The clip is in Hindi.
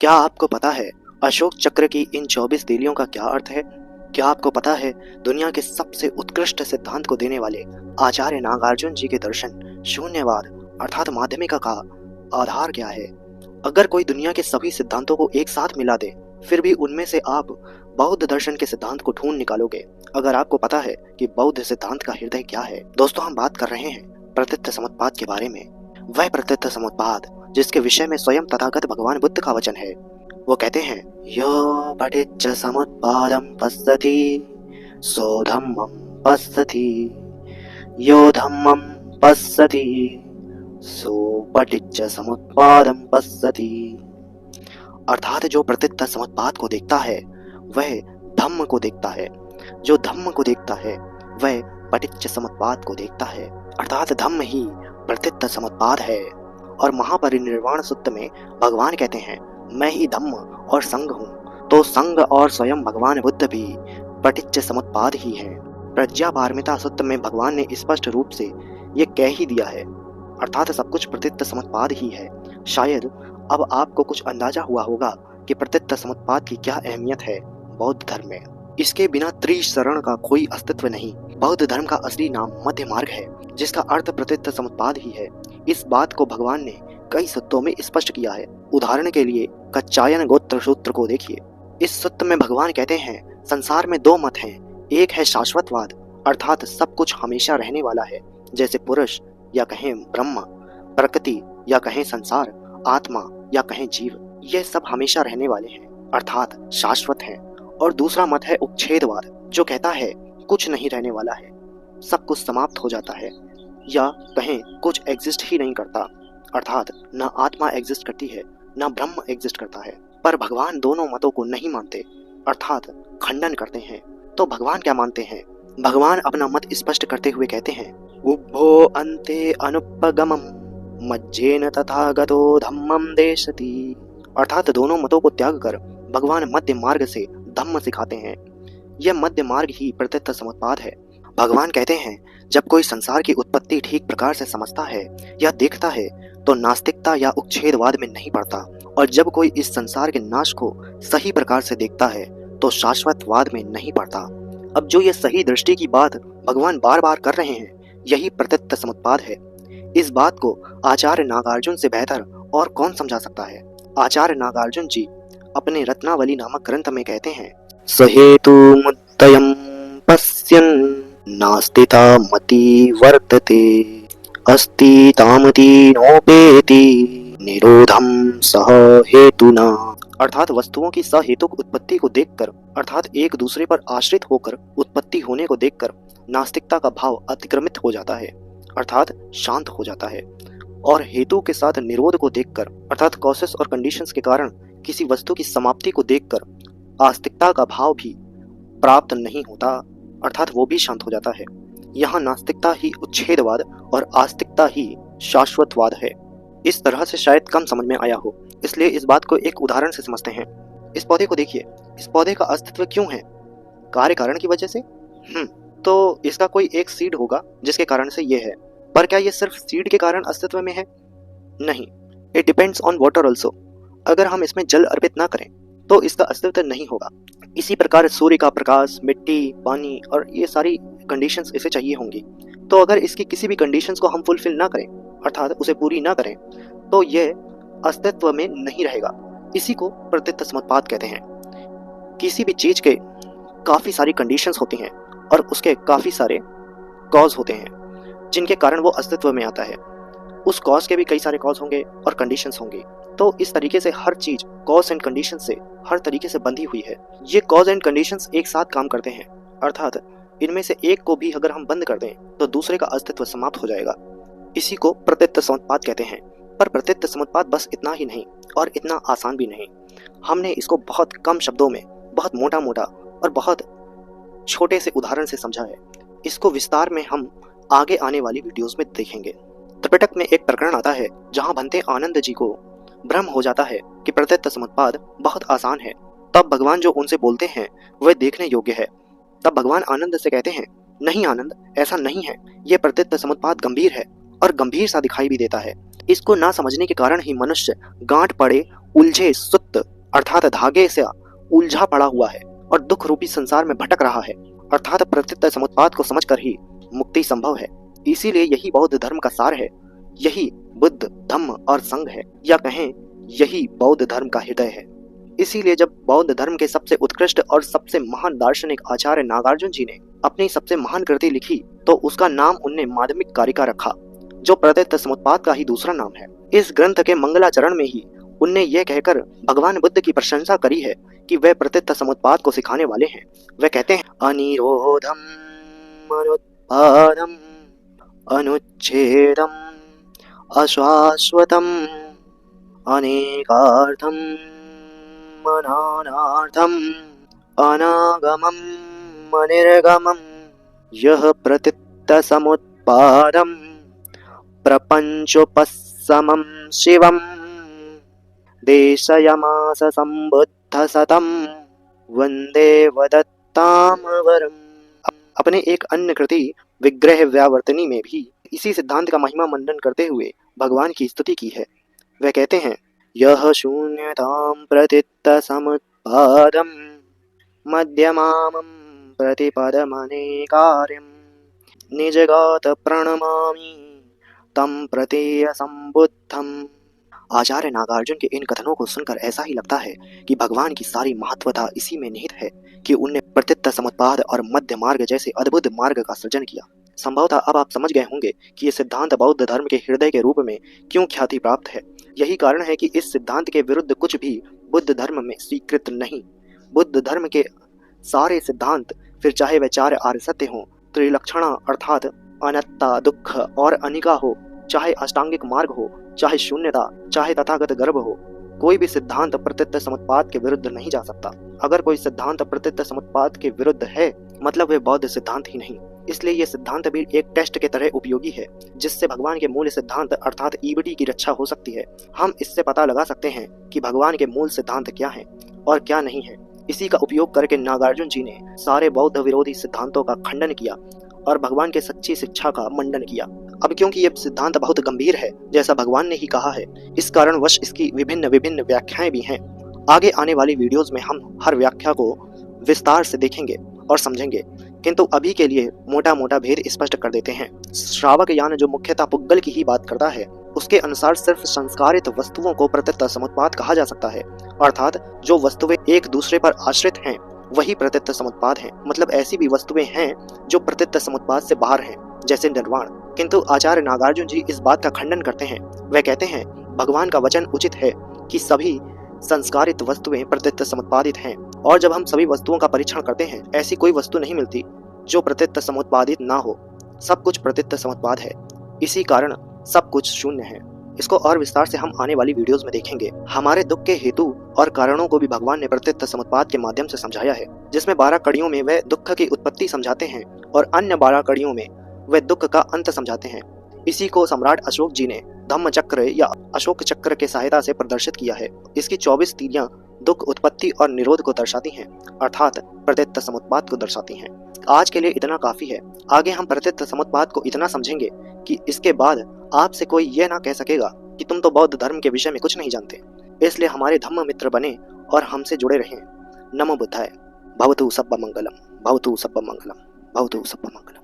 क्या आपको पता है अशोक चक्र की इन 24 तीलियों का क्या अर्थ है? क्या आपको पता है दुनिया के सबसे उत्कृष्ट सिद्धांत को देने वाले आचार्य नागार्जुन जी के दर्शन शून्यवाद अर्थात माध्यमिका का आधार क्या है? अगर कोई दुनिया के सभी सिद्धांतों को एक साथ मिला दे, फिर भी उनमें से आप बौद्ध दर्शन के सिद्धांत को ढूंढ निकालोगे। अगर आपको पता है कि बौद्ध सिद्धांत का हृदय क्या है। दोस्तों, हम बात कर रहे हैं प्रतीत समुत्पाद के बारे में। वह प्रतीत समुत्पाद जिसके विषय में स्वयं तथागत भगवान बुद्ध का वचन है। वो कहते हैं, यो पठिच्च समुत्पादं पश्यति सो धम्मं पश्यति, यो धम्मं पश्यति सो पठिच्च समुत्पादं पश्यति। अर्थात जो प्रतीत समुत्पाद को देखता है वह धम्म को देखता है, जो धम्म को देखता है वह पठिच्च समुत्पाद को देखता है। अर्थात धम्म ही प्रतीत समुत्पाद है। और महापरिनिर्वाण सूत्र में भगवान कहते हैं, मैं ही धम्म और संग हूँ। तो संग और स्वयं भगवान बुद्ध भी पठिच्च समुत्पाद ही है। प्रज्ञा पारमिता सूत्र में भगवान ने स्पष्ट रूप से ये कह ही दिया है, अर्थात सब कुछ प्रतीत समुत्पाद ही है। शायद अब आपको कुछ अंदाजा हुआ होगा कि प्रतीत समुत्पाद की क्या अहमियत है बौद्ध धर्म में। इसके बिना त्रिशरण का कोई अस्तित्व नहीं। बौद्ध धर्म का असली नाम मध्य मार्ग है, जिसका अर्थ प्रतीत समुत्पाद ही है। इस बात को भगवान ने कई सूत्रों में स्पष्ट किया है। उदाहरण के लिए कच्चायन गोत्र सूत्र को देखिए। इस सूत्र में भगवान कहते हैं, संसार में दो मत हैं। एक है शाश्वतवाद, अर्थात सब कुछ हमेशा रहने वाला है, जैसे पुरुष या कहें ब्रह्म, प्रकृति या कहें संसार, आत्मा या कहें जीव, ये सब हमेशा रहने वाले हैं, अर्थात शाश्वत हैं। और दूसरा मत है उच्छेदवाद, जो कहता है कुछ नहीं रहने वाला है, सब कुछ समाप्त हो जाता है, या कहें कुछ एग्जिस्ट ही नहीं करता, अर्थात न आत्मा एग्जिस्ट करती है न ब्रह्म एग्जिस्ट करता है। पर भगवान दोनों मतों को नहीं मानते, अर्थात खंडन करते हैं। तो भगवान क्या मानते हैं? भगवान अपना मत स्पष्ट करते हुए कहते हैं, उभो अन्ते अनुपगमम मज्जेन तथागतो धम्मं देशति। अर्थात दोनों मतों को त्याग कर भगवान मध्य मार्ग से धम्म सिखाते हैं। यह मध्य मार्ग ही प्रतीत समुत्पाद है। भगवान कहते हैं, जब कोई संसार की उत्पत्ति ठीक प्रकार से समझता है या देखता है तो नास्तिकता या उच्छेदवाद में नहीं पड़ता, और जब कोई इस संसार के नाश को सही प्रकार से देखता है तो शाश्वतवाद में नहीं पड़ता। अब जो ये सही दृष्टि की बात भगवान बार बार कर रहे हैं, यही प्रतीत समुत्पाद है। इस बात को आचार्य नागार्जुन से बेहतर और कौन समझा सकता है? आचार्य नागार्जुन जी अपने रत्नावली नामक ग्रंथ में कहते हैं, सहेतु मुद्दयं पश्यन् नास्तिता मति वर्तते अस्ति तामति नोपेति निरोधम सह हेतुना। अर्थात वस्तुओं की सहेतुक उत्पत्ति को देखकर, अर्थात एक दूसरे पर आश्रित होकर उत्पत्ति होने को देखकर नास्तिकता का भाव अतिक्रमित हो जाता है, अर्थात शांत हो जाता है। और हेतु के साथ निरोध को देखकर, अर्थात कॉसेस और कंडीशंस के कारण किसी वस्तु की समाप्ति को देखकर आस्तिकता का भाव भी प्राप्त नहीं होता, अर्थात वो भी शांत हो जाता है। यहाँ नास्तिकता ही उच्छेदवाद और आस्तिकता ही शाश्वतवाद है। इस तरह से शायद कम समझ में आया हो, इसलिए इस बात को एक उदाहरण से समझते हैं। इस पौधे को देखिए, इस पौधे का अस्तित्व क्यों है? कार्य कारण की वजह से। तो इसका कोई एक सीड होगा जिसके कारण से ये है। पर क्या ये सिर्फ सीड के कारण अस्तित्व में है? नहीं, it depends on water also. अगर हम इसमें जल अर्पित ना करें तो इसका अस्तित्व नहीं होगा। इसी प्रकार सूर्य का प्रकाश, मिट्टी, पानी और ये सारी कंडीशंस इसे चाहिए होंगी। तो अगर इसकी किसी भी कंडीशंस को हम फुलफिल ना करें, अर्थात उसे पूरी ना करें, तो यह अस्तित्व में नहीं रहेगा। इसी को प्रतीत समुत्पाद कहते हैं। किसी भी चीज के काफी सारी कंडीशंस होती हैं और उसके काफी सारे कॉज होते हैं जिनके कारण वो अस्तित्व में आता है। उस कॉज के भी कई सारे कॉज होंगे और कंडीशंस होंगी। तो इस तरीके से हर चीज कॉज एंड कंडीशन से हर तरीके से बंधी हुई है। ये कॉज एंड कंडीशंस एक साथ काम करते हैं, अर्थात इनमें से एक को भी अगर हम बंद कर दें तो दूसरे का अस्तित्व समाप्त हो जाएगा। इसी को प्रतीत समुत्पाद कहते हैं। पर प्रतीत समुत्पाद बस इतना ही नहीं और इतना आसान भी नहीं। हमने इसको बहुत कम शब्दों में, बहुत मोटा मोटा और बहुत छोटे से उदाहरण से समझा है। इसको विस्तार में हम आगे आने वाली वीडियोस में देखेंगे। त्रिपिटक में एक प्रकरण आता है जहां भंते आनंद जी को भ्रम हो जाता है कि प्रतीत समुत्पाद बहुत आसान है। तब भगवान जो उनसे बोलते हैं वह देखने योग्य है। तब भगवान आनंद से कहते हैं, नहीं आनंद, ऐसा नहीं है। यह प्रतीत समुत्पाद गंभीर है और गंभीर सा दिखाई भी देता है। इसको ना समझने के कारण ही मनुष्य गांठ पड़े उलझे सुत अर्थात धागे से उलझा पड़ा हुआ है और दुख रूपी संसार में भटक रहा है, अर्थात प्रत्यक्ष समुत्पाद को समझकर ही मुक्ति संभव है। इसीलिए यही बौद्ध धर्म का सार है, यही बुद्ध धम्म और संघ है, या कहें यही बौद्ध धर्म का हृदय है। इसीलिए जब बौद्ध धर्म के सबसे उत्कृष्ट और सबसे महान दार्शनिक आचार्य नागार्जुन जी ने अपनी सबसे महान कृति लिखी तो उसका नाम उनने माध्यमिक कारिका रखा, जो प्रत्यक्ष समुत्पाद का ही दूसरा नाम है। इस ग्रंथ के मंगलाचरण में ही उनने ये कहकर भगवान बुद्ध की प्रशंसा करी है कि वे प्रत्यक्ष समुत्पाद को सिखाने वाले हैं। वे कहते हैं, अनिरोधम अनुत्पादम अनुच्छेदम अशाश्वतम अनेकार्थम अनानार्थम अनागमम अनिर्गमम यह प्रत्यक्ष समुत्पादम प्रपंचोपशमं शिवम देशयमास संबुद्ध सतम वंदे वदत्तामवरम। अपने एक अन्य कृति विग्रह व्यावर्तनी में भी इसी सिद्धांत का महिमा मंडन करते हुए भगवान की स्तुति की है। वे कहते हैं, यह शून्यतां प्रत्यक्ष समुत्पादं मध्यमामं प्रतिपदमनेकार्यं निजगात प्रणमामि तम प्रत्यय संबुद्धम। आचार्य नागार्जुन के इन कथनों को सुनकर ऐसा ही लगता है कि भगवान की सारी महत्वता इसी में निहित है कि उनने प्रत्यक्ष समुत्पाद और मध्य मार्ग जैसे अद्भुत मार्ग का सृजन किया। संभवतः अब आप समझ गए होंगे कि ये सिद्धांत बौद्ध धर्म के हृदय के रूप में क्यों ख्याति प्राप्त है। यही कारण है कि इस सिद्धांत के विरुद्ध कुछ भी बुद्ध धर्म में स्वीकृत नहीं। बुद्ध धर्म के सारे सिद्धांत, फिर चाहे वे चार आर्य सत्य हो, त्रिलक्षणा अर्थात अनत्ता, दुख और अनिका हो, चाहे अष्टांगिक मार्ग हो, चाहे शून्यता, चाहे तथागत गर्भ हो, कोई भी सिद्धांत प्रत्यक्ष समुत्पाद के विरुद्ध नहीं जा सकता। अगर कोई सिद्धांत प्रत्यक्ष समुत्पाद के विरुद्ध है मतलब वे बौद्ध सिद्धांत ही नहीं। इसलिए ये सिद्धांत भी एक टेस्ट के तरह उपयोगी है, जिससे भगवान के मूल सिद्धांत अर्थात ईबटी की रक्षा हो सकती है। हम इससे पता लगा सकते हैं कि भगवान के मूल सिद्धांत क्या हैं और क्या नहीं है। इसी का उपयोग करके नागार्जुन जी ने सारे बौद्ध विरोधी सिद्धांतों का खंडन किया और भगवान के सच्ची शिक्षा का मंडन किया। अब क्योंकि यह सिद्धांत बहुत गंभीर है, जैसा भगवान ने ही कहा है, इस कारणवश इसकी विभिन्न विभिन्न व्याख्याएं भी हैं। आगे आने वाली वीडियोस में हम हर व्याख्या को विस्तार से देखेंगे और समझेंगे, किंतु अभी के लिए मोटा मोटा भेद स्पष्ट कर देते हैं। श्रावक यान जो मुख्यतः पुग्गल की ही बात करता है, उसके अनुसार सिर्फ संस्कारित वस्तुओं को प्रत्यक्ष समुत्पाद कहा जा सकता है, अर्थात जो वस्तुएं एक दूसरे पर आश्रित हैं वही प्रत्यक्ष समुत्पाद हैं। मतलब ऐसी भी वस्तुएं हैं जो प्रत्यक्ष समुत्पाद से बाहर हैं, जैसे निर्वाण। किंतु आचार्य नागार्जुन जी इस बात का खंडन करते हैं। वह कहते हैं, भगवान का वचन उचित है कि सभी संस्कारित वस्तुएं प्रत्यक्ष समुत्पादित हैं, और जब हम सभी वस्तुओं का परीक्षण करते हैं ऐसी कोई वस्तु नहीं मिलती जो प्रत्यक्ष समुत्पादित ना हो। सब कुछ प्रत्यक्ष समुत्पाद है, इसी कारण सब कुछ शून्य है। इसको और विस्तार से हम आने वाली वीडियोस में देखेंगे। हमारे दुख के हेतु और कारणों को भी भगवान ने प्रत्यक्ष समुत्पाद के माध्यम से समझाया है, जिसमें 12 कड़ियों में वे दुख की उत्पत्ति समझाते हैं और अन्य 12 कड़ियों में वे दुख का अंत समझाते हैं। इसी को सम्राट अशोक जी ने धम्म चक्र या अशोक चक्र के सहायता से प्रदर्शित किया है। इसकी 24 तीलियां दुख उत्पत्ति और निरोध को दर्शाती हैं, अर्थात प्रत्यक्ष समुत्पाद को दर्शाती हैं। आज के लिए इतना काफी है। आगे हम प्रत्यक्ष समुत्पाद को इतना समझेंगे कि इसके बाद आपसे कोई यह ना कह सकेगा कि तुम तो बौद्ध धर्म के विषय में कुछ नहीं जानते। इसलिए हमारे धम्म मित्र बने और हमसे जुड़े रहें। नमो बुद्धाय। भवतु सब्बमंगलम, भवतु सब्बमंगलम, भवतु सब्बमंगलम।